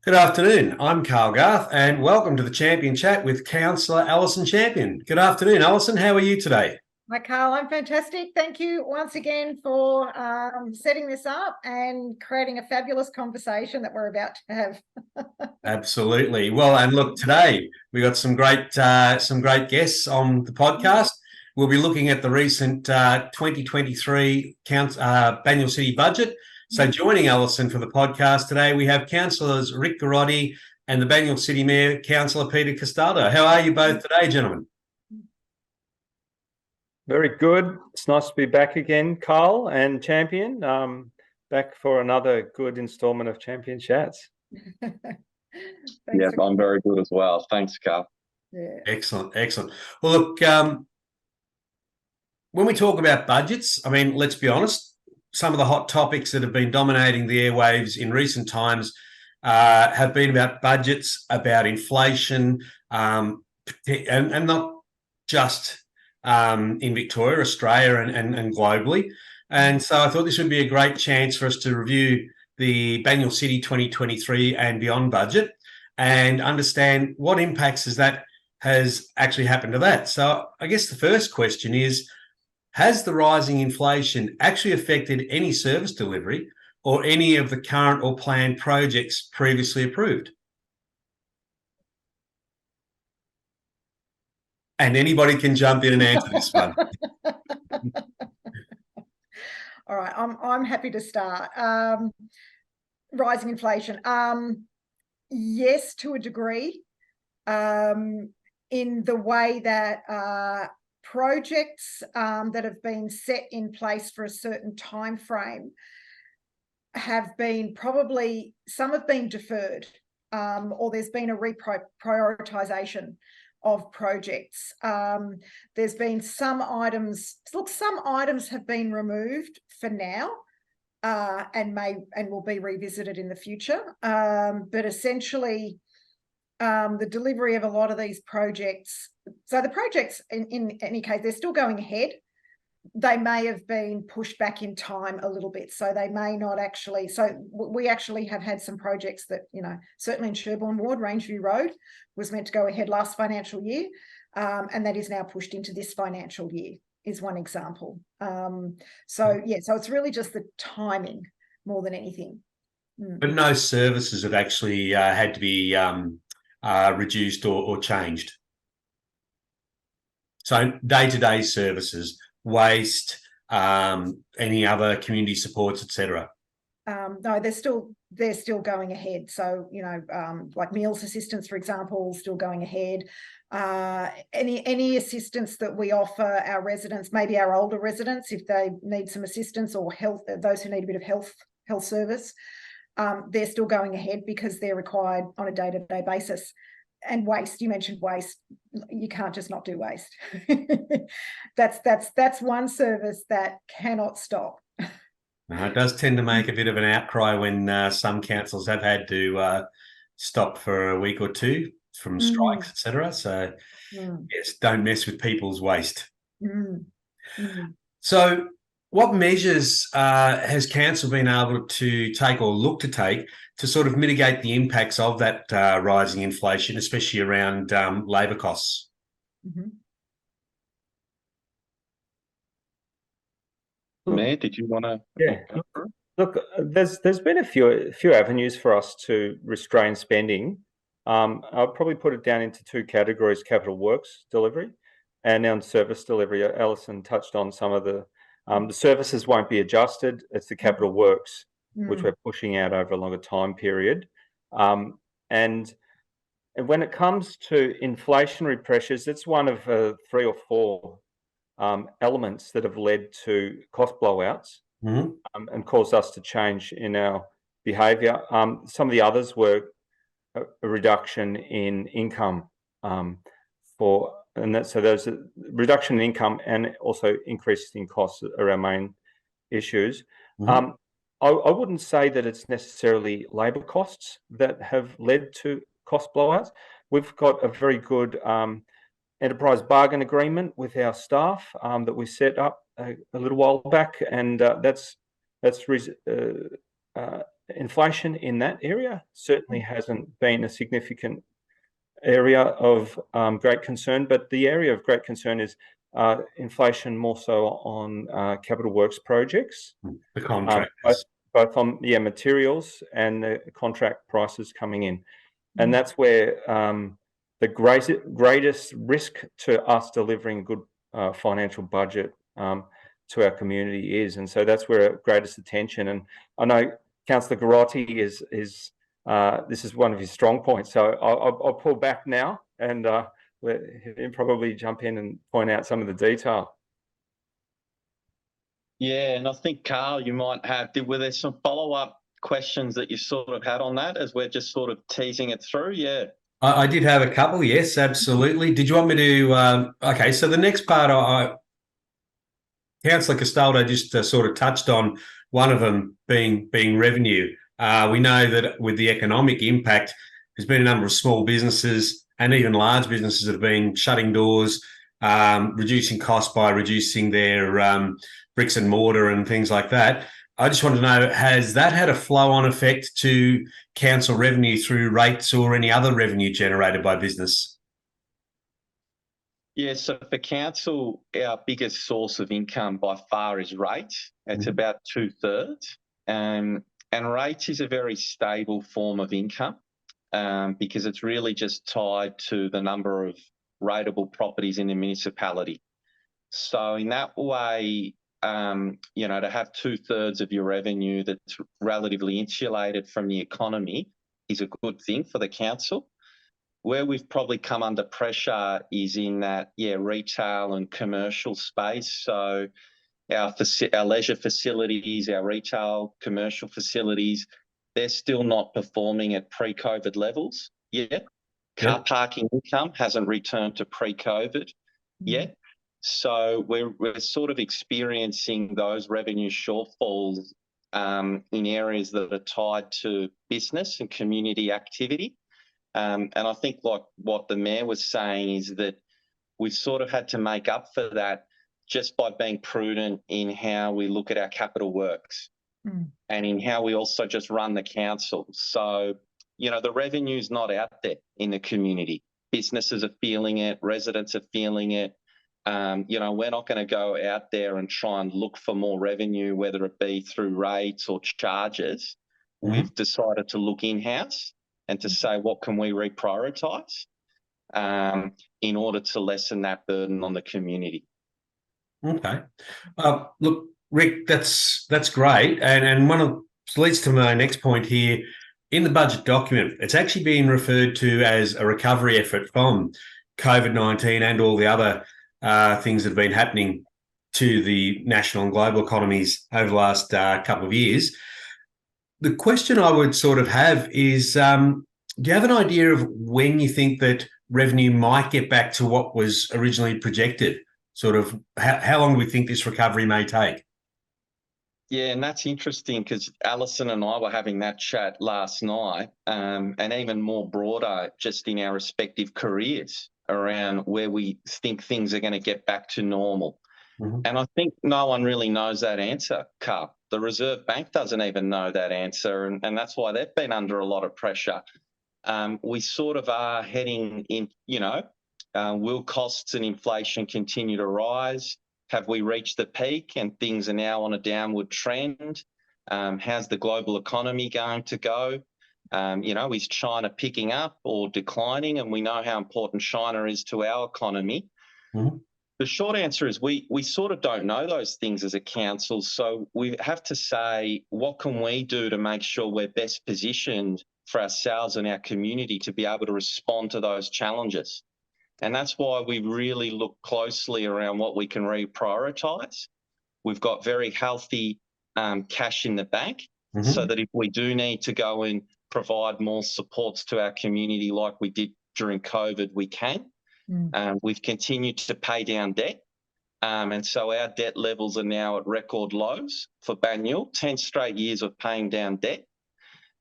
Good afternoon. I'm Carl Garth, and welcome to the Champion Chat with Councillor Alison Champion. Good afternoon, Alison. How are you today? Hi, Carl. I'm fantastic. Thank you once again for setting this up and creating a fabulous conversation that we're about to have. Absolutely. Well, and look, today we got some great guests on the podcast. We'll be looking at the recent 2023 Banyule City budget. So joining Alison for the podcast today, we have Councillors Rick Garotti and the Banyule City Mayor, Councillor Peter Costaldo. How are you both today, gentlemen? Very good. It's nice to be back again, Carl and Champion. Back for another good instalment of Champion Chats. Yeah, I'm very good as well. Thanks, Carl. Yeah. Excellent. Well, look, when we talk about budgets, I mean, let's be honest, some of the hot topics that have been dominating the airwaves in recent times have been about budgets, about inflation, and not just in Victoria, Australia, and globally. And so I thought this would be a great chance for us to review the Banyule City 2023 and beyond budget and understand what impacts has actually happened to that. So I guess the first question is, has the rising inflation actually affected any service delivery or any of the current or planned projects previously approved? And anybody can jump in and answer this one. All right, I'm happy to start. Rising inflation. Yes, to a degree, in the way that projects that have been set in place for a certain time frame have been some have been deferred, or there's been a reprioritization of projects. There's been some items have been removed for now, and will be revisited in the future. But essentially, the delivery of a lot of these projects. So the projects, in any case, they're still going ahead. They may have been pushed back in time a little bit, so they may not actually. So we actually have had some projects that, certainly in Sherbourne Ward, Rangeview Road was meant to go ahead last financial year, and that is now pushed into this financial year, is one example. So it's really just the timing more than anything. But no services have actually had to be reduced or changed. So day-to-day services, waste, any other community supports, etc. No, they're still going ahead. So like meals assistance, for example, still going ahead. Any assistance that we offer our residents, maybe our older residents, if they need some assistance, or health, those who need a bit of health service, they're still going ahead because they're required on a day-to-day basis. And waste, you mentioned waste. You can't just not do waste. That's one service that cannot stop. It does tend to make a bit of an outcry when some councils have had to stop for a week or two from strikes, etc. So yes, don't mess with people's waste. So what measures has council been able to take or look to take to sort of mitigate the impacts of that rising inflation, especially around labour costs? Mayor, did you want to? Yeah. Look, there's been a few avenues for us to restrain spending. I'll probably put it down into two categories: capital works delivery and non-service delivery. Alison touched on some of the services won't be adjusted. It's the capital works which we're pushing out over a longer time period. And when it comes to inflationary pressures, it's one of 3 or 4 elements that have led to cost blowouts and caused us to change in our behaviour. Some of the others were a reduction in income so there's a reduction in income and also increases in costs are our main issues. I wouldn't say that it's necessarily labour costs that have led to cost blowouts. We've got a very good enterprise bargain agreement with our staff that we set up a little while back, and that's inflation in that area certainly hasn't been a significant area of great concern, but the area of great concern is inflation more so on capital works projects. The contractors. Both on materials and the contract prices coming in. And that's where the greatest risk to us delivering a good financial budget to our community is. And so that's where greatest attention. And I know Councillor Garotti is this is one of his strong points. So I'll pull back now and let him probably jump in and point out some of the detail. Yeah, and I think, Carl, you might have, were there some follow-up questions that you sort of had on that as we're just sort of teasing it through? Yeah. I did have a couple, yes, absolutely. Did you want me to, okay, so the next part, Councillor Costaldo just sort of touched on one of them being revenue. We know that with the economic impact, there's been a number of small businesses and even large businesses that have been shutting doors, reducing costs by reducing their bricks and mortar and things like that. I just want to know, has that had a flow-on effect to council revenue through rates or any other revenue generated by business? Yeah, so for council, our biggest source of income by far is rates. It's about 2/3. And rates is a very stable form of income because it's really just tied to the number of rateable properties in the municipality. So in that way, to have 2/3 of your revenue that's relatively insulated from the economy is a good thing for the council. Where we've probably come under pressure is in that, retail and commercial space. So our leisure facilities, our retail, commercial facilities, they're still not performing at pre-COVID levels yet. Car parking income hasn't returned to pre-COVID yet. So we're sort of experiencing those revenue shortfalls in areas that are tied to business and community activity. And I think like what the Mayor was saying is that we've sort of had to make up for that just by being prudent in how we look at our capital works and in how we also just run the council. So, the revenue's not out there in the community. Businesses are feeling it, residents are feeling it. We're not going to go out there and try and look for more revenue, whether it be through rates or charges. We've decided to look in-house and to say, what can we reprioritise in order to lessen that burden on the community? Okay. Look, Rick, that's great. And leads to my next point here. In the budget document, it's actually being referred to as a recovery effort from COVID-19 and all the other things that have been happening to the national and global economies over the last couple of years. The question I would sort of have is, do you have an idea of when you think that revenue might get back to what was originally projected? Sort of how long do we think this recovery may take? Yeah, and that's interesting because Alison and I were having that chat last night and even more broader just in our respective careers around where we think things are going to get back to normal. And I think no one really knows that answer, Carl. The Reserve Bank doesn't even know that answer, and that's why they've been under a lot of pressure. We sort of are heading in, will costs and inflation continue to rise? Have we reached the peak and things are now on a downward trend? How's the global economy going to go? Is China picking up or declining? And we know how important China is to our economy. The short answer is we sort of don't know those things as a council. So we have to say, what can we do to make sure we're best positioned for ourselves and our community to be able to respond to those challenges? And that's why we really look closely around what we can reprioritise. We've got very healthy cash in the bank so that if we do need to go and provide more supports to our community like we did during COVID, we can. We've continued to pay down debt. And so our debt levels are now at record lows for Banyule, 10 straight years of paying down debt.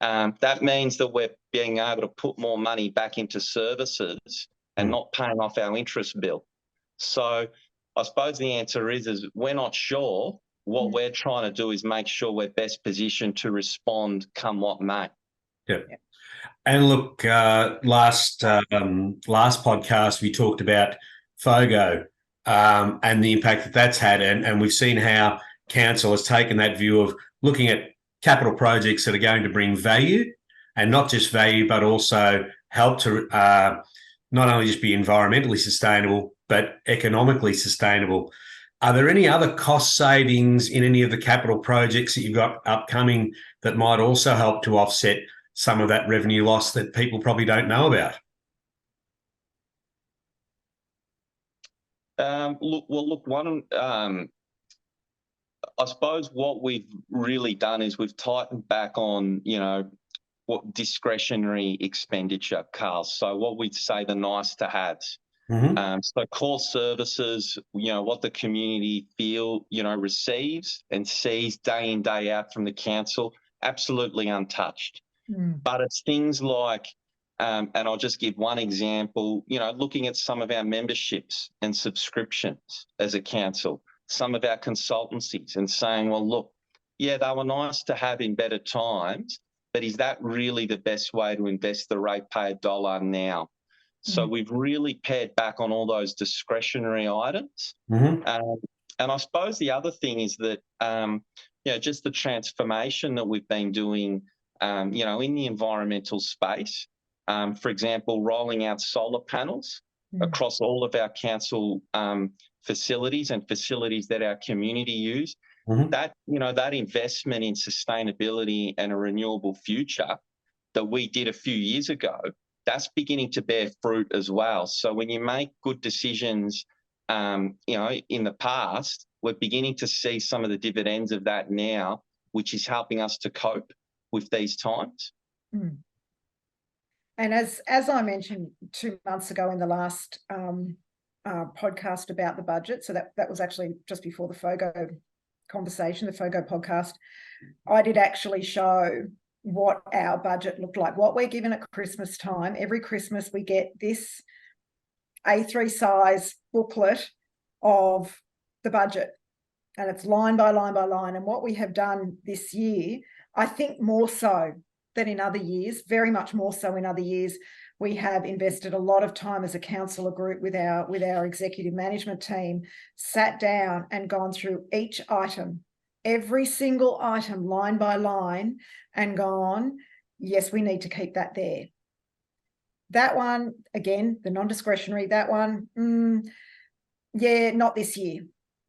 That means that we're being able to put more money back into services and not paying off our interest bill. So I suppose the answer is we're not sure what we're trying to do is make sure we're best positioned to respond come what may. Yeah. And look, last podcast we talked about FOGO and the impact that that's had, and we've seen how council has taken that view of looking at capital projects that are going to bring value, and not just value, but also help to not only just be environmentally sustainable, but economically sustainable. Are there any other cost savings in any of the capital projects that you've got upcoming that might also help to offset some of that revenue loss that people probably don't know about? I suppose what we've really done is we've tightened back on, what discretionary expenditure, Carl. So what we'd say the nice to haves. So core services, what the community receives and sees day in, day out from the council, absolutely untouched. But it's things like, and I'll just give one example, looking at some of our memberships and subscriptions as a council, some of our consultancies, and saying, well, look, yeah, they were nice to have in better times, but is that really the best way to invest the ratepayer dollar now? So we've really pared back on all those discretionary items. And I suppose the other thing is that, just the transformation that we've been doing, in the environmental space. For example, rolling out solar panels across all of our council facilities and facilities that our community use. That, that investment in sustainability and a renewable future that we did a few years ago, that's beginning to bear fruit as well. So when you make good decisions, in the past, we're beginning to see some of the dividends of that now, which is helping us to cope with these times. And as I mentioned 2 months ago in the last podcast about the budget, so that was actually just before the FOGO conversation, the FOGO podcast, I did actually show what our budget looked like, what we're given at Christmas time. Every Christmas we get this A3 size booklet of the budget, and it's line by line by line. And what we have done this year, I think more so than in other years, very much more so in other years, we have invested a lot of time as a councillor group with our executive management team, sat down and gone through each item, every single item line by line, and gone, yes, we need to keep that there. That one, again, the non-discretionary, that one, yeah, not this year.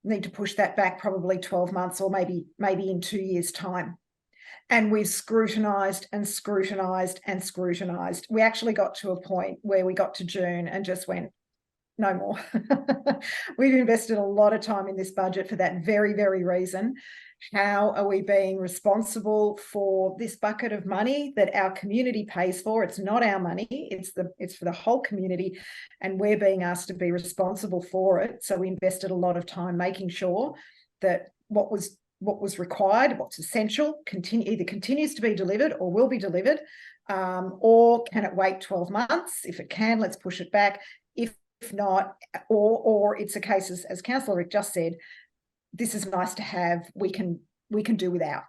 Need to push that back probably 12 months or maybe in 2 years' time. And we've scrutinised and scrutinised and scrutinised. We actually got to a point where we got to June and just went, no more. We've invested a lot of time in this budget for that very, very reason. How are we being responsible for this bucket of money that our community pays for? It's not our money, it's for the whole community, and we're being asked to be responsible for it. So we invested a lot of time making sure that what was required, what's essential, either continues to be delivered or will be delivered, or can it wait 12 months? If it can, let's push it back. If not, or it's a case, as Councillor Rick just said, this is nice to have, we can do without.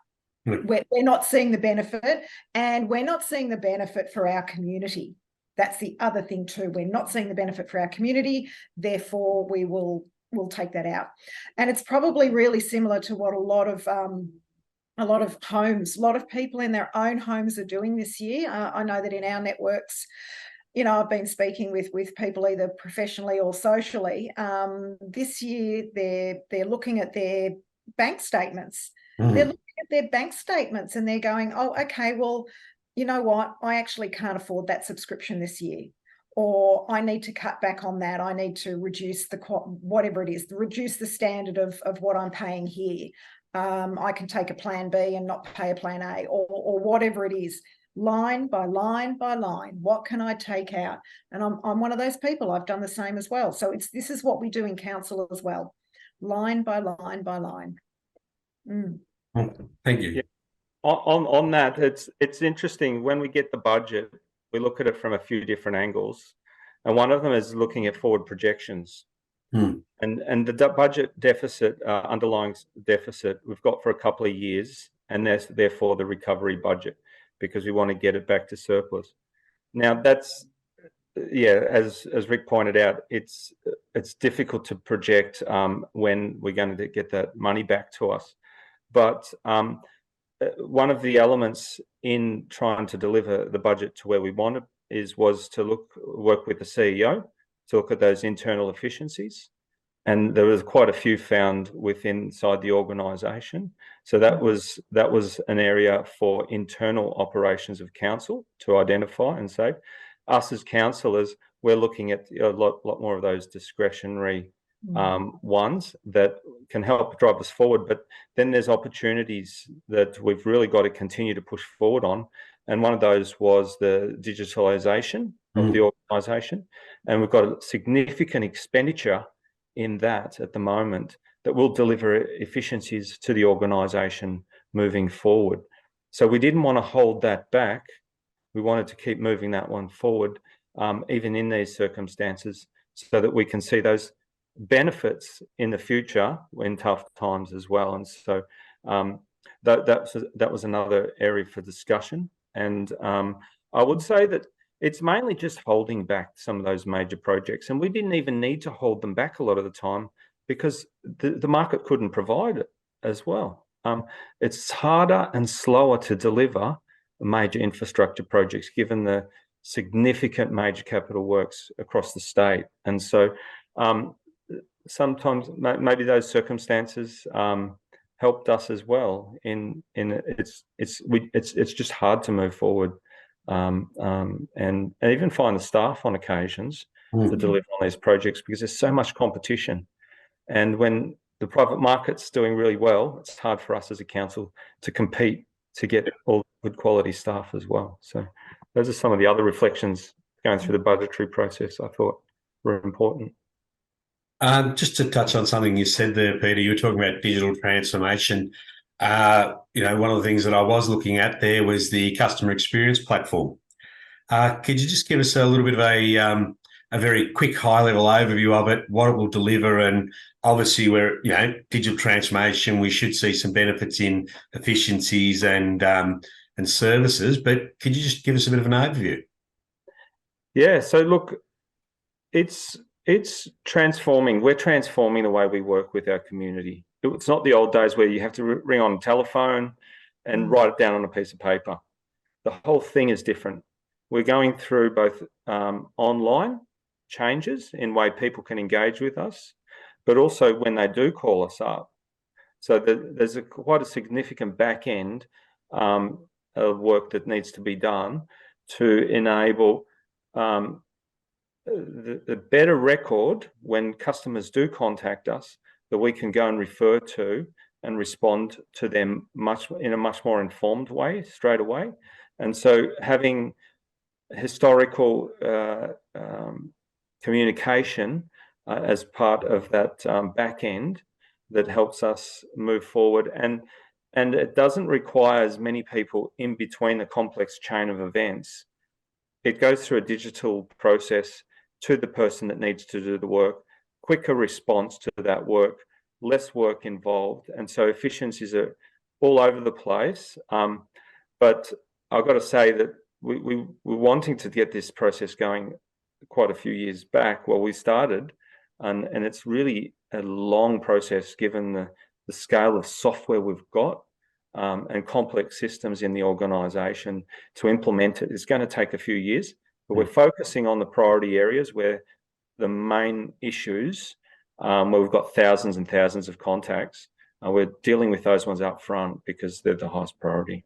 We're not seeing the benefit, and we're not seeing the benefit for our community. That's the other thing too. We're not seeing the benefit for our community, therefore we'll take that out. And it's probably really similar to what a lot of homes, a lot of people in their own homes are doing this year. I know that in our networks, I've been speaking with people either professionally or socially. This year, they're looking at their bank statements. They're looking at their bank statements and they're going, oh, okay, well, you know what? I actually can't afford that subscription this year. Or I need to cut back on that. I need to reduce whatever it is, reduce the standard of what I'm paying here. I can take a plan B and not pay a plan A, or whatever it is. Line by line by line, what can I take out? And I'm one of those people. I've done the same as well. So this is what we do in council as well, line by line by line. Thank you. Yeah. On that, it's interesting when we get the budget, we look at it from a few different angles, and one of them is looking at forward projections. And the budget deficit, underlying deficit, we've got for a couple of years, and that's therefore the recovery budget, because we want to get it back to surplus. Now that's, yeah, as Rick pointed out, it's difficult to project when we're going to get that money back to us. But one of the elements in trying to deliver the budget to where we wanted was to work with the CEO to look at those internal efficiencies. And there was quite a few found inside the organisation. So that was an area for internal operations of council to identify and say, us as councillors, we're looking at a lot more of those discretionary ones that can help drive us forward. But then there's opportunities that we've really got to continue to push forward on. And one of those was the digitalisation of the organisation. And we've got a significant expenditure in that at the moment that will deliver efficiencies to the organisation moving forward. So we didn't want to hold that back. We wanted to keep moving that one forward, even in these circumstances, so that we can see those benefits in the future in tough times as well. And so that was another area for discussion. And I would say that it's mainly just holding back some of those major projects. And we didn't even need to hold them back a lot of the time because the market couldn't provide it as well. It's harder and slower to deliver major infrastructure projects given the significant major capital works across the state. And so sometimes maybe those circumstances helped us as well. It's just hard to move forward. And even find the staff on occasions to deliver on these projects because there's so much competition. And when the private market's doing really well, it's hard for us as a council to compete to get all good quality staff as well. So those are some of the other reflections going through the budgetary process I thought were important. Just to touch on something you said there, Peter, you were talking about digital transformation. One of the things that I was looking at there was the customer experience platform. Could you just give us a little bit of a very quick high-level overview of it, what it will deliver? And obviously, we're digital transformation. We should see some benefits in efficiencies and services. But could you just give us a bit of an overview? Yeah. So look, it's transforming. We're transforming the way we work with our community. It's not the old days where you have to ring on a telephone and write it down on a piece of paper. The whole thing is different. We're going through both online changes in way people can engage with us, but also when they do call us up. So there's quite a significant back end of work that needs to be done to enable the better record when customers do contact us, that we can go and refer to and respond to them in a much more informed way straight away. And so having historical communication as part of that back end that helps us move forward, and it doesn't require as many people in between the complex chain of events. It goes through a digital process to the person that needs to do the work, quicker response to that work, less work involved. And so efficiencies are all over the place. But I've got to say that we were wanting to get this process going quite a few years back while we started. And it's really a long process given the scale of software we've got and complex systems in the organisation. To implement it, it's going to take a few years. But we're focusing on the priority areas where the main issues, where we've got thousands and thousands of contacts, we're dealing with those ones up front because they're the highest priority.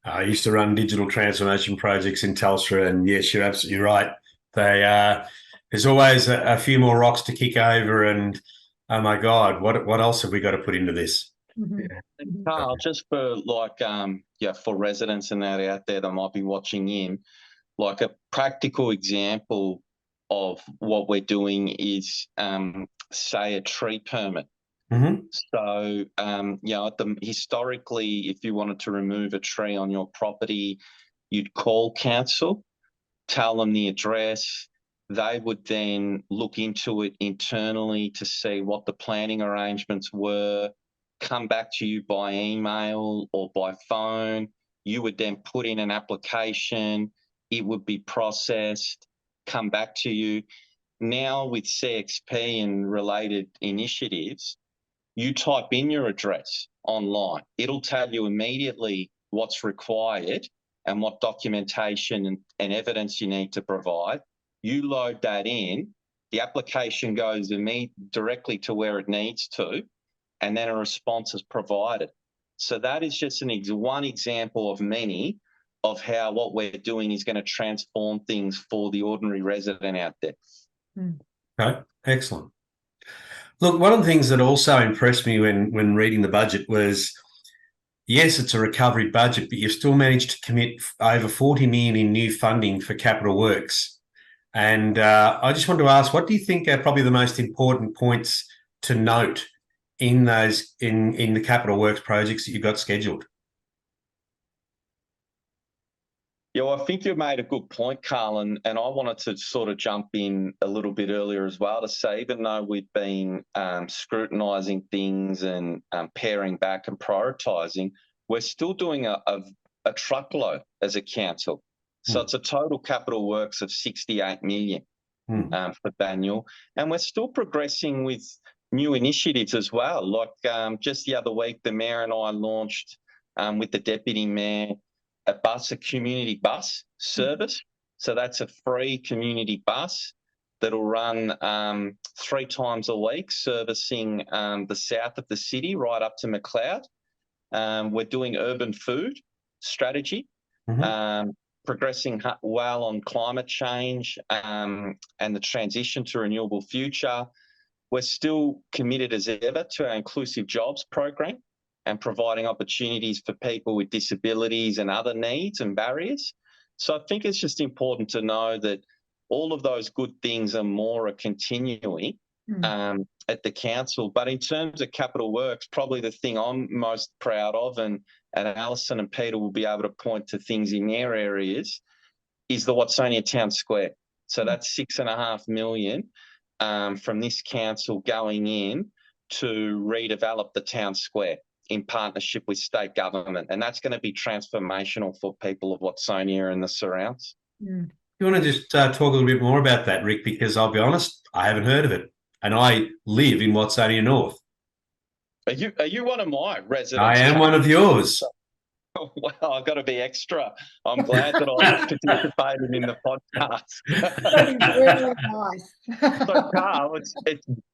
I used to run digital transformation projects in Telstra, and yes, you're absolutely right. There's always a few more rocks to kick over, and oh my God, what else have we got to put into this? And Carl, just for for residents and that out there that might be watching in, like a practical example of what we're doing is, say, a tree permit. So, historically, if you wanted to remove a tree on your property, you'd call council, tell them the address, They would then look into it internally to see what the planning arrangements were, come back to you by email or by phone. You would then put in an application. It would be processed, come back to you. Now with CXP and related initiatives, you type in your address online. It'll tell you immediately what's required and what documentation and evidence you need to provide. You load that in, the application goes directly to where it needs to, and then a response is provided. So that is just one example of many of how what we're doing is going to transform things for the ordinary resident out there. Okay, excellent. Look, one of the things that also impressed me when reading the budget was, yes, it's a recovery budget, but you've still managed to commit over 40 million in new funding for capital works. And I just wanted to ask, what do you think are probably the most important points to note in those in the capital works projects that you've got scheduled? Yeah, well, I think you made a good point, Carl, and I wanted to sort of jump in a little bit earlier as well to say, even though we've been scrutinising things and paring back and prioritising, we're still doing a truckload as a council. So it's a total capital works of 68 million for Banyule. And we're still progressing with new initiatives as well. Like just the other week, the Mayor and I launched with the Deputy Mayor a community bus service. So that's a free community bus that'll run 3 times a week, servicing the south of the city right up to McLeod. We're doing urban food strategy, progressing well on climate change and the transition to a renewable future. We're still committed as ever to our inclusive jobs program and providing opportunities for people with disabilities and other needs and barriers. So I think it's just important to know that all of those good things and more are continuing at the council. But in terms of capital works, probably the thing I'm most proud of, and Alison and Peter will be able to point to things in their areas, is the Watsonia Town Square. So that's 6.5 million from this council going in to redevelop the town square in partnership with state government. And that's going to be transformational for people of Watsonia and the surrounds. You want to just talk a little bit more about that, Rick? Because I'll be honest, I haven't heard of it. And I live in Watsonia North. Are you one of my residents? I am one of yours. Well, I've got to be extra. I'm glad that I participated in the podcast. Really nice. So, Carl,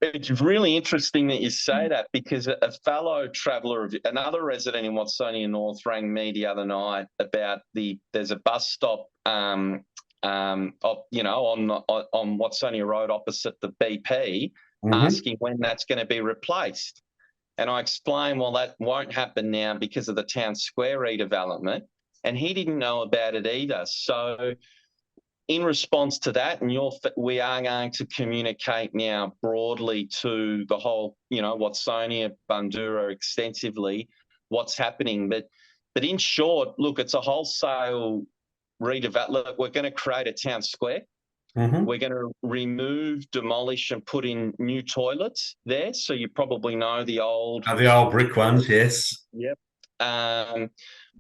it's really interesting that you say that, because a fellow traveller, another resident in Watsonia North, rang me the other night about there's a bus stop, on Watsonia Road opposite the BP, asking when that's going to be replaced. And I explained, well, that won't happen now because of the town square redevelopment. And he didn't know about it either. So in response to that, and we are going to communicate now broadly to the whole, Watsonia, Bundoora extensively, what's happening. But in short, look, it's a wholesale redevelopment. We're going to create a town square. We're going to remove, demolish and put in new toilets there. So you probably know the old brick ones, yes. Yep.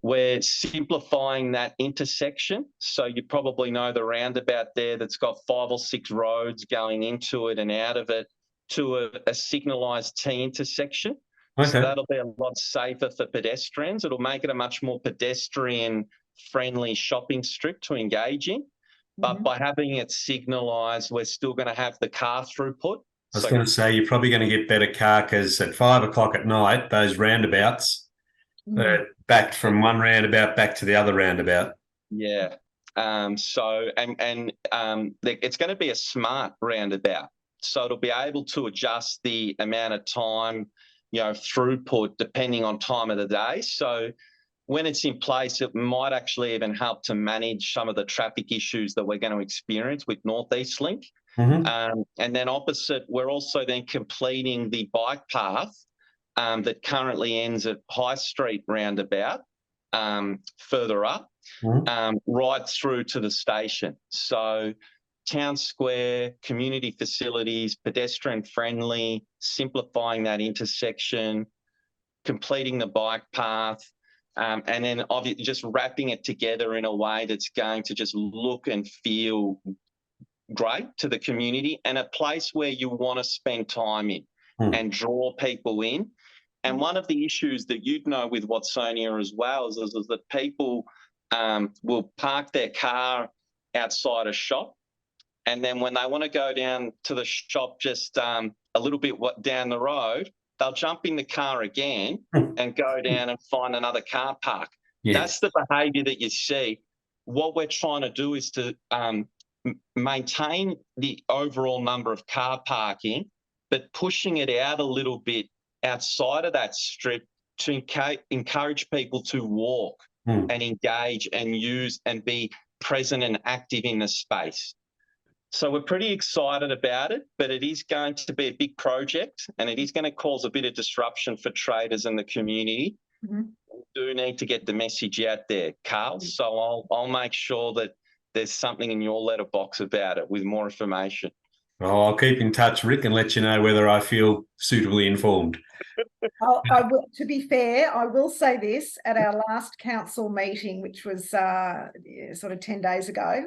We're simplifying that intersection. So you probably know the roundabout there that's got 5 or 6 roads going into it and out of it to a signalised T intersection. Okay. So that'll be a lot safer for pedestrians. It'll make it a much more pedestrian-friendly shopping strip to engage in. But by having it signalised, we're still going to have the car throughput. I was going to say, you're probably going to get better car, because at 5 o'clock at night, those roundabouts, they're backed from one roundabout back to the other roundabout. Yeah. It's going to be a smart roundabout. So it'll be able to adjust the amount of time, throughput, depending on time of the day. So when it's in place, it might actually even help to manage some of the traffic issues that we're going to experience with North East Link. And then opposite, we're also then completing the bike path that currently ends at High Street roundabout, further up, right through to the station. So town square, community facilities, pedestrian friendly, simplifying that intersection, completing the bike path, and then obviously just wrapping it together in a way that's going to just look and feel great to the community, and a place where you want to spend time in and draw people in. And one of the issues that you'd know with Watsonia as well is that people will park their car outside a shop, and then when they want to go down to the shop just a little bit down the road, they'll jump in the car again and go down and find another car park. Yeah. That's the behaviour that you see. What we're trying to do is to maintain the overall number of car parking, but pushing it out a little bit outside of that strip to encourage people to walk and engage and use and be present and active in the space. So we're pretty excited about it, but it is going to be a big project, and it is going to cause a bit of disruption for traders and the community. We do need to get the message out there, Carl. So I'll make sure that there's something in your letterbox about it with more information. Oh, I'll keep in touch, Rick, and let you know whether I feel suitably informed. I will, to be fair, I will say this: at our last council meeting, which was sort of 10 days ago,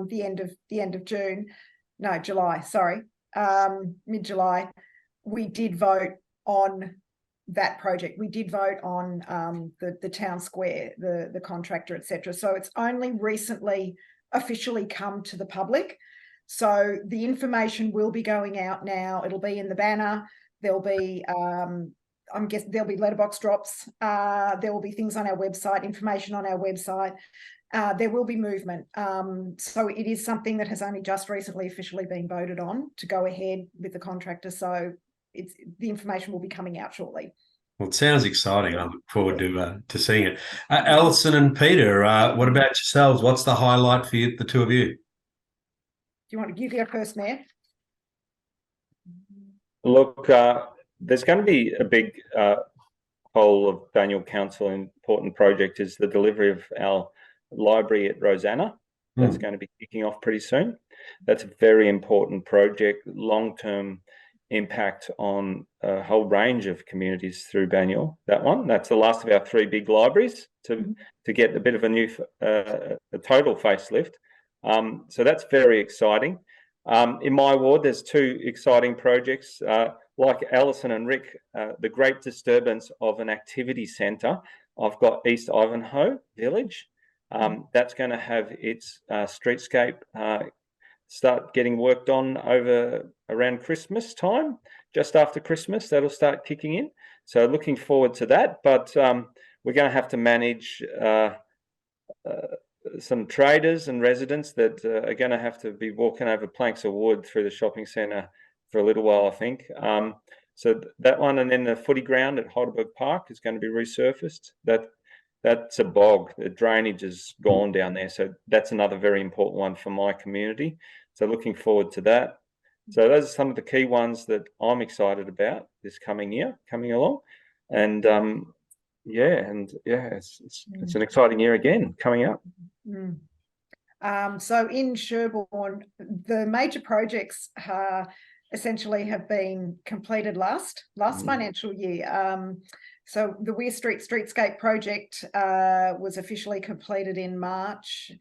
the end of June, no, July, sorry, mid-July, we did vote on that project. We did vote on the town square, the contractor, etc. So it's only recently officially come to the public. So the information will be going out now. It'll be in the banner. There'll be I'm guessing there'll be letterbox drops. There will be things on our website, information on our website. There will be movement. So it is something that has only just recently officially been voted on to go ahead with the contractor. So the information will be coming out shortly. Well, it sounds exciting. I look forward to seeing it. Alison and Peter, what about yourselves? What's the highlight for you, the two of you? Do you want to give your first, Mayor? Look, there's going to be a big whole of Banyule Council important project is the delivery of our library at Rosanna. That's going to be kicking off pretty soon. That's a very important project, long-term impact on a whole range of communities through Banyule. That's the last of our three big libraries to get a bit of a new a total facelift. So that's very exciting. In my ward, there's two exciting projects. Like Alison and Rick, the great disturbance of an activity centre. I've got East Ivanhoe Village. That's going to have its streetscape start getting worked on around Christmas time, just after Christmas. That'll start kicking in. So looking forward to that. But we're going to have to manage some traders and residents that are going to have to be walking over planks of wood through the shopping centre for a little while, I think. So that one, and then the footy ground at Heidelberg Park is going to be resurfaced. That's a bog. The drainage is gone down there. So that's another very important one for my community. So looking forward to that. So those are some of the key ones that I'm excited about this coming year, coming along. And it's an exciting year again coming up. So in Sherbourne, the major projects essentially have been completed last financial year. So the Weir Street Streetscape project was officially completed in March,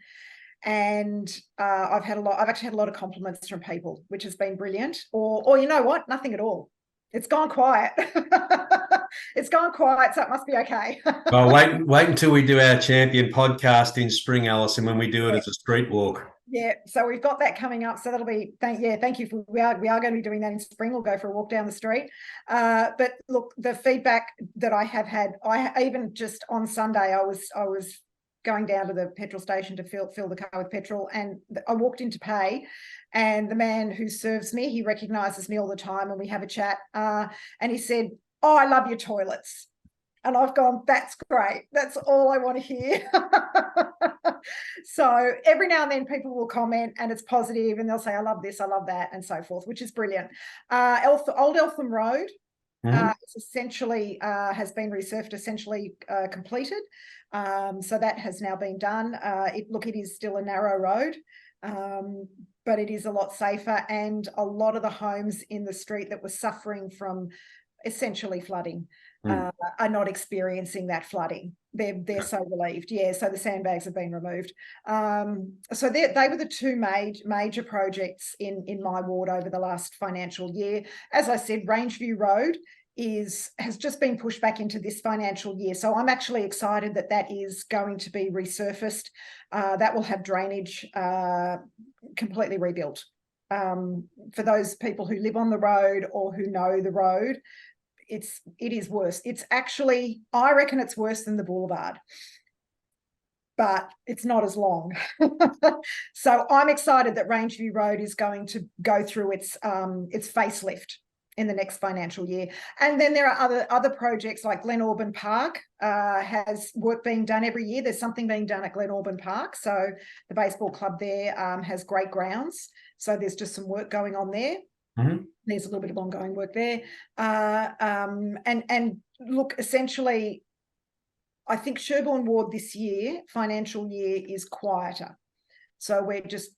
and I've actually had a lot of compliments from people, which has been brilliant. Or you know what? Nothing at all. It's gone quiet. It's gone quiet, so it must be okay. Well, wait until we do our champion podcast in spring, Alison, when we do it as a street walk. Yeah, so we've got that coming up. So that'll be thank you. We are going to be doing that in spring. We'll go for a walk down the street. But look, the feedback that I have had, I even just on Sunday, I was going down to the petrol station to fill the car with petrol, and I walked in to pay, and the man who serves me, he recognises me all the time, and we have a chat. And he said, "Oh, I love your toilets." And I've gone, "That's great. That's all I want to hear." So every now and then people will comment and it's positive, and they'll say, "I love this, I love that," and so forth, which is brilliant. Old Eltham Road essentially has been resurfaced, essentially completed. So that has now been done. It is still a narrow road. but it is a lot safer, and a lot of the homes in the street that were suffering from essentially flooding are not experiencing that flooding. They're so relieved. Yeah, so the sandbags have been removed. So they were the two major projects in my ward over the last financial year. As I said, Rangeview Road has just been pushed back into this financial year. So I'm actually excited that is going to be resurfaced. That will have drainage completely rebuilt. For those people who live on the road or who know the road, it is worse. It's actually, I reckon it's worse than the boulevard, but it's not as long. So I'm excited that Rangeview Road is going to go through its facelift in the next financial year. And then there are other projects like Glenauburn Park has work being done every year. There's something being done at Glenauburn Park. So the baseball club there has great grounds. So there's just some work going on there. Mm-hmm. There's a little bit of ongoing work there. And look, essentially, I think Sherborne Ward this year, financial year, is quieter. So we're just,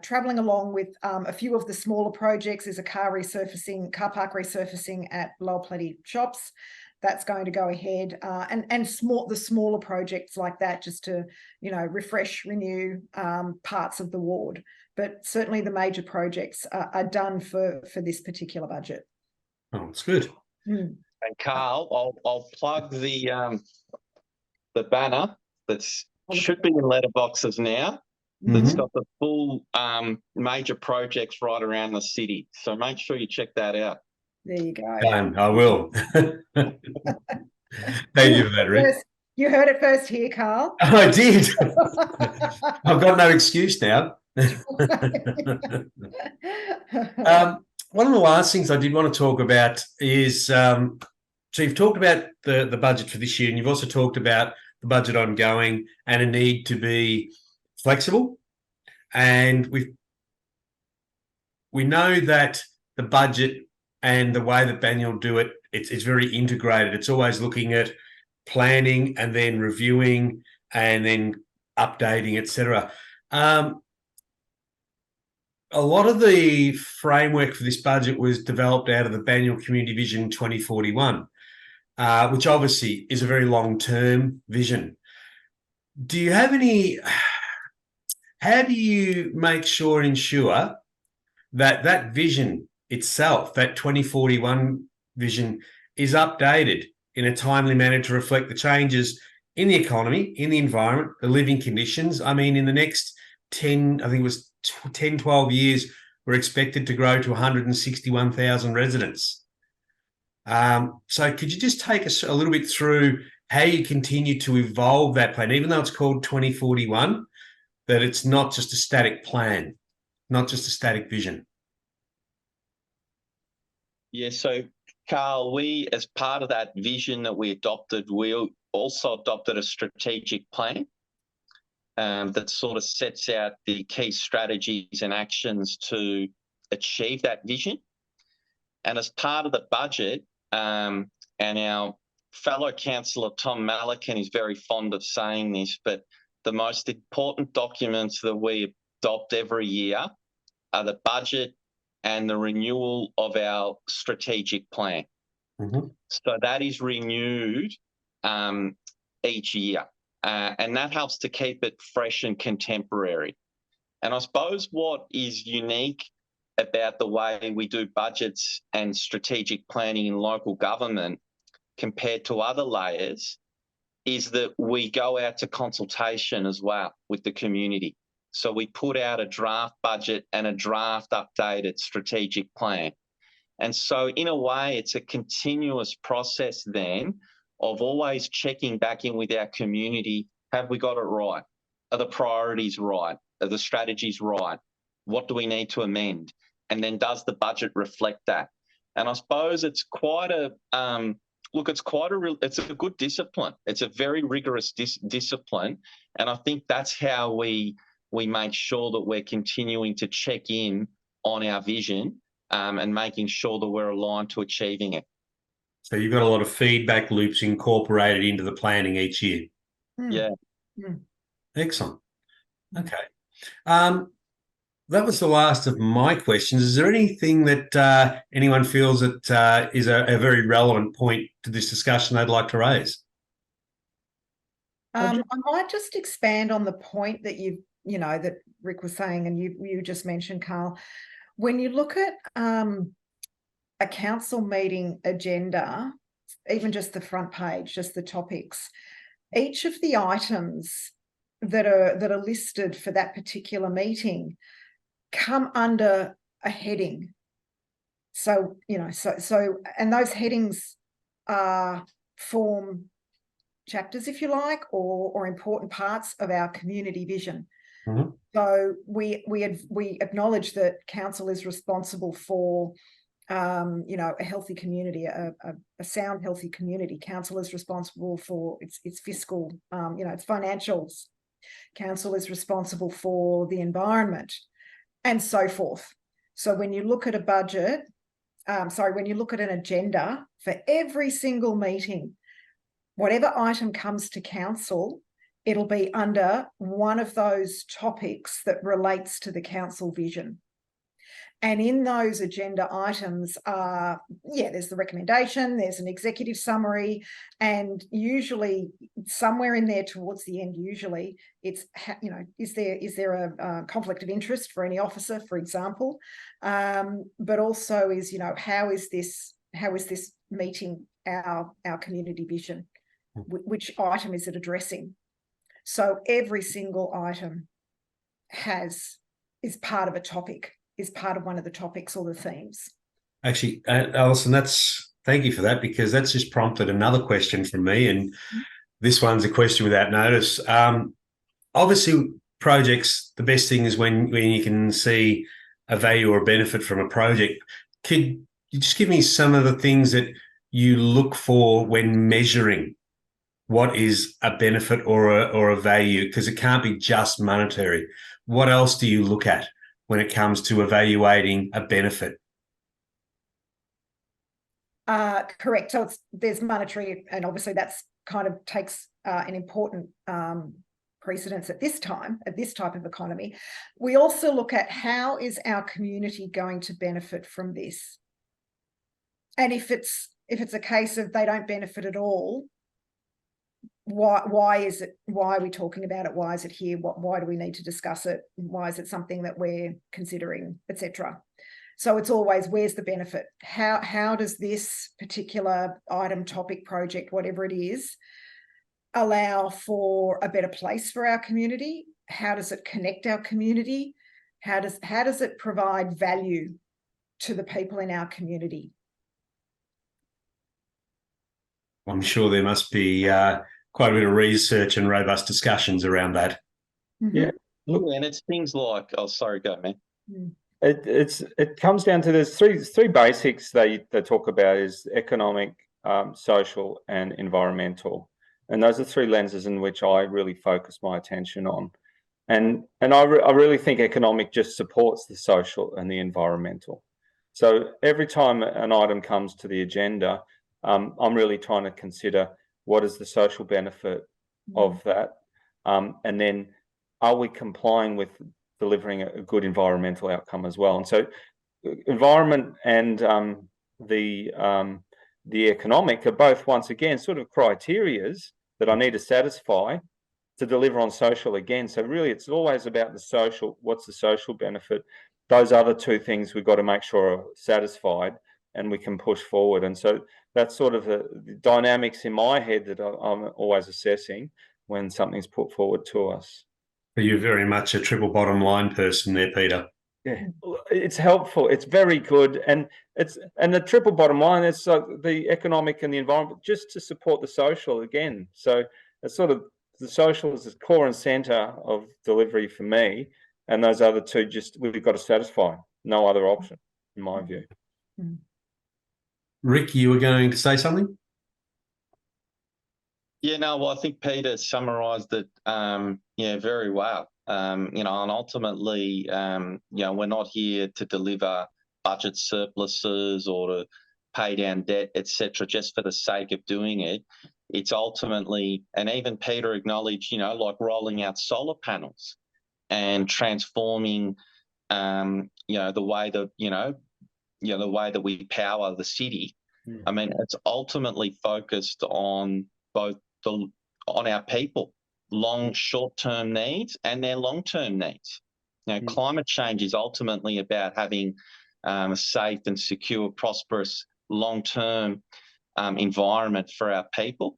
travelling along with a few of the smaller projects. There's a car park resurfacing at Lower Plenty Shops. That's going to go ahead, and the smaller projects like that, just to, refresh, renew parts of the ward. But certainly the major projects are done for this particular budget. Oh, it's good. And Carl, I'll plug the banner that's should be in letterboxes now. That's got the full major projects right around the city. So make sure you check that out. There you go. I will. Thank you for that, Rick. You heard it first here, Carl. I did. I've got no excuse now. One of the last things I did want to talk about is, so you've talked about the budget for this year, and you've also talked about the budget ongoing and a need to be flexible. And we know that the budget and the way that Banyule do it, it's very integrated. It's always looking at planning and then reviewing and then updating, etc. A lot of the framework for this budget was developed out of the Banyule Community Vision 2041, which obviously is a very long-term vision. Do you have how do you make sure and ensure that that vision itself, that 2041 vision, is updated in a timely manner to reflect the changes in the economy, in the environment, the living conditions? I mean, in the next 10 to 12 years, we're expected to grow to 161,000 residents. So could you just take us a little bit through how you continue to evolve that plan, even though it's called 2041, that it's not just a static plan, not just a static vision? Yeah, so Carl, we, as part of that vision that we adopted, we also adopted a strategic plan that sort of sets out the key strategies and actions to achieve that vision. And as part of the budget, and our fellow councillor Tom Malacan is very fond of saying this, but the most important documents that we adopt every year are the budget and the renewal of our strategic plan. So that is renewed each year, and that helps to keep it fresh and contemporary. And I suppose what is unique about the way we do budgets and strategic planning in local government compared to other layers is that we go out to consultation as well with the community. So we put out a draft budget and a draft updated strategic plan. And so in a way, it's a continuous process then of always checking back in with our community. Have we got it right? Are the priorities right? Are the strategies right? What do we need to amend? And then does the budget reflect that? And I suppose it's quite a, it's a good discipline. It's a very rigorous discipline. And I think that's how we make sure that we're continuing to check in on our vision and making sure that we're aligned to achieving it. So you've got a lot of feedback loops incorporated into the planning each year. Yeah. Excellent. Okay. That was the last of my questions. Is there anything that anyone feels that is a very relevant point to this discussion they'd like to raise? I might just expand on the point that that Rick was saying, and you just mentioned, Carl. When you look at a council meeting agenda, even just the front page, just the topics, each of the items that are listed for that particular meeting come under a heading. So, and those headings form chapters, if you like, or important parts of our community vision. Mm-hmm. So we acknowledge that council is responsible for a healthy community, a sound, healthy community. Council is responsible for its fiscal, its financials. Council is responsible for the environment, and so forth. So when you look at a budget, when you look at an agenda for every single meeting, whatever item comes to council, it'll be under one of those topics that relates to the council vision. And in those agenda items there's the recommendation, there's an executive summary, and usually somewhere in there towards the end, usually it's, is there a conflict of interest for any officer, for example, but also is, how is this meeting our community vision? Which item is it addressing? So every single item is part of a topic, is part of one of the topics or the themes. Actually, Alison, thank you for that, because that's just prompted another question from me, and this one's a question without notice. Obviously, projects, the best thing is when you can see a value or a benefit from a project. Could you just give me some of the things that you look for when measuring what is a benefit or a value? Because it can't be just monetary. What else do you look at when it comes to evaluating a benefit? Correct. So there's monetary, and obviously that's kind of takes an important precedence at this type of economy. We also look at how is our community going to benefit from this, and if it's a case of they don't benefit at all, why is it? Why are we talking about it? Why is it here? Why do we need to discuss it? Why is it something that we're considering, etc.? So it's always, where's the benefit? How does this particular item, topic, project, whatever it is, allow for a better place for our community? How does it connect our community? How does it provide value to the people in our community? I'm sure there must be quite a bit of research and robust discussions around that. Mm-hmm. Yeah. And it's things like, oh, sorry, go, man. It comes down to, there's three basics they talk about, is economic, social, and environmental, and those are three lenses in which I really focus my attention on. And I really think economic just supports the social and the environmental. So every time an item comes to the agenda, I'm really trying to consider what is the social benefit of that, and then are we complying with delivering a good environmental outcome as well. And so environment and the economic are both, once again, sort of criterias that I need to satisfy to deliver on social again. So really it's always about the social. What's the social benefit? Those other two things we've got to make sure are satisfied and we can push forward. And so that's sort of the dynamics in my head that I'm always assessing when something's put forward to us. You're very much a triple bottom line person there, Peter. Yeah, it's helpful. It's very good, and the triple bottom line is the economic and the environment, just to support the social again. So it's sort of, the social is the core and centre of delivery for me, and those other two just we've got to satisfy. No other option, in my view. Rick, you were going to say something? Yeah, no, well, I think Peter summarised it, very well. And ultimately, we're not here to deliver budget surpluses or to pay down debt, etc., just for the sake of doing it. It's ultimately, and even Peter acknowledged, like rolling out solar panels and transforming the way that the way that we power the city. I mean, it's ultimately focused on both on our people, short-term needs and their long-term needs. Climate change is ultimately about having a safe and secure, prosperous, long-term environment for our people.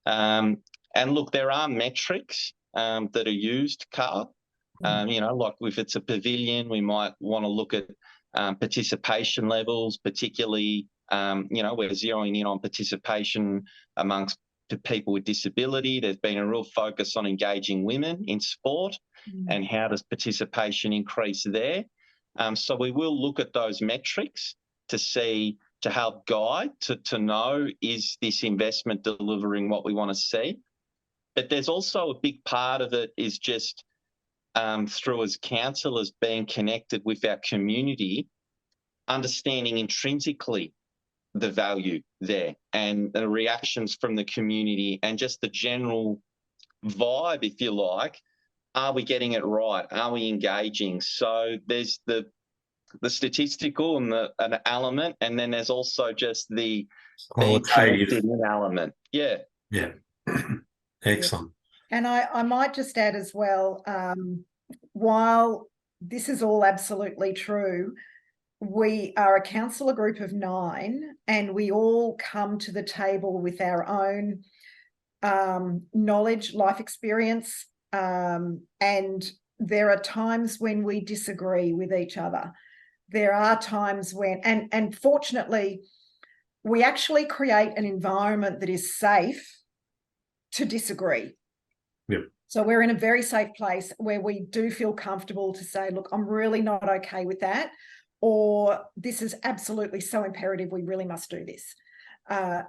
And look, there are metrics that are used, Carl. Like if it's a pavilion, we might want to look at participation levels, particularly, we're zeroing in on participation amongst people with disability. There's been a real focus on engaging women in sport and how does participation increase there. So we will look at those metrics to help guide, to know, is this investment delivering what we want to see? But there's also a big part of it is just through as councillors being connected with our community, understanding intrinsically the value there and the reactions from the community and just the general vibe, if you like. Are we getting it right? Are we engaging? So there's the statistical and an element, and then there's also just the qualitative element. Yeah. Excellent. And I might just add as well, while this is all absolutely true, we are a councillor group of 9 and we all come to the table with our own knowledge, life experience, and there are times when we disagree with each other. There are times when, and fortunately, we actually create an environment that is safe to disagree. Yep. So we're in a very safe place where we do feel comfortable to say, look, I'm really not okay with that, or this is absolutely so imperative, we really must do this. And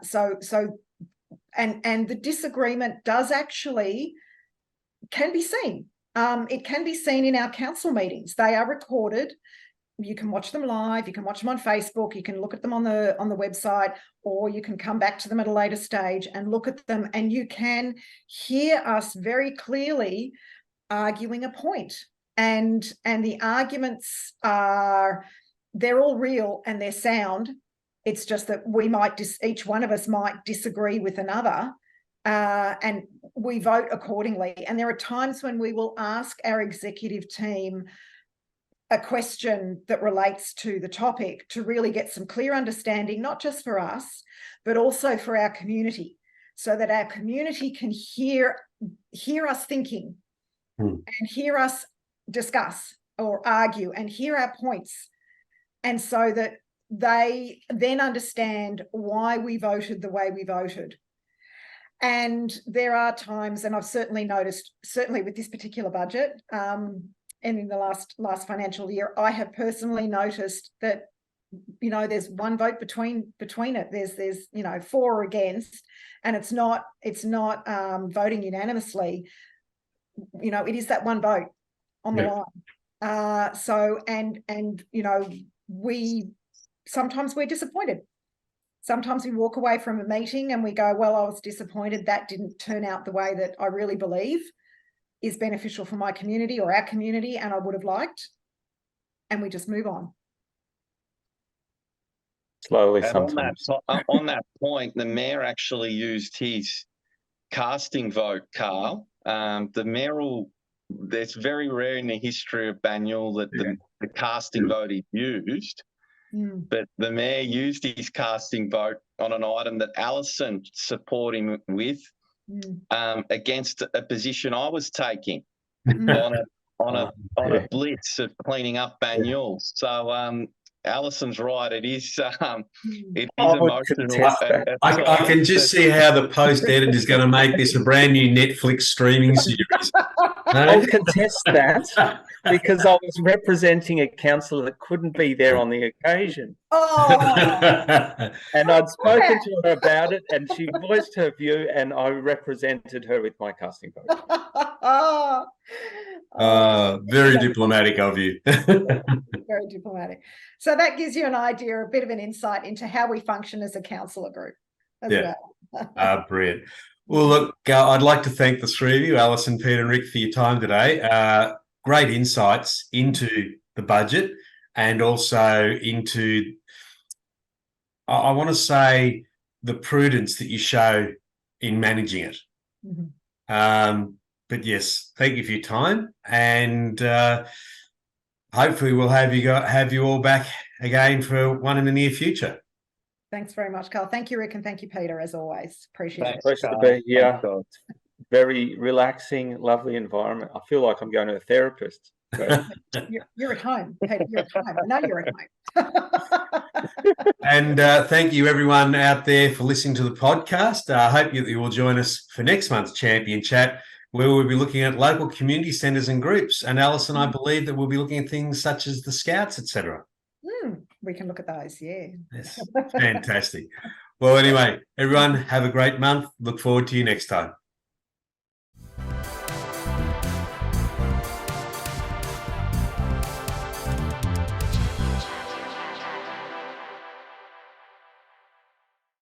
the disagreement does actually can be seen. It can be seen in our council meetings. They are recorded. You can watch them live, you can watch them on Facebook, you can look at them on the website, or you can come back to them at a later stage and look at them, and you can hear us very clearly arguing a point. And the arguments they're all real and they're sound. It's just that we might each one of us might disagree with another, and we vote accordingly. And there are times when we will ask our executive team a question that relates to the topic to really get some clear understanding, not just for us, but also for our community, so that our community can hear us thinking and hear us discuss or argue and hear our points, and so that they then understand why we voted the way we voted. And there are times, and I've certainly noticed, certainly with this particular budget, and in the last financial year, I have personally noticed that, there's one vote between it. There's 4 or against, and it's not voting unanimously. It is that one vote on the line. So sometimes we're disappointed. Sometimes we walk away from a meeting and we go, well, I was disappointed that didn't turn out the way that I really believe is beneficial for my community or our community, and I would have liked, and we just move on. Slowly, and sometimes. On that point, the mayor actually used his casting vote, Carl. It's very rare in the history of Banyule that the casting vote is used, but the mayor used his casting vote on an item that Alison supported him with, against a position I was taking on a blitz of cleaning up Banyule. So Alison's right. It is emotional. I can just see how the post edit is going to make this a brand new Netflix streaming series. I'll contest that because I was representing a councillor that couldn't be there on the occasion. And I'd spoken to her about it, and she voiced her view, and I represented her with my casting vote. Very diplomatic of you. Very diplomatic. So that gives you an idea, a bit of an insight into how we function as a councillor group as well. Brilliant. Well, look, I'd like to thank the 3 of you, Alison, Peter and Rick, for your time today. Great insights into the budget and also into, I want to say, the prudence that you show in managing it. But yes, thank you for your time, and hopefully we'll have you all back again for one in the near future. Thanks very much, Carl. Thank you, Rick, and thank you, Peter, as always. Appreciate it. Pleasure to be here. Very relaxing, lovely environment. I feel like I'm going to a therapist. You're at home, Peter. You're at home. I know you're at home. And thank you, everyone out there, for listening to the podcast. I hope you will join us for next month's Champion Chat, where we'll be looking at local community centres and groups. And Alison, I believe that we'll be looking at things such as the Scouts, etc. We can look at those, yeah. Yes, fantastic. Well, anyway, everyone, have a great month. Look forward to you next time.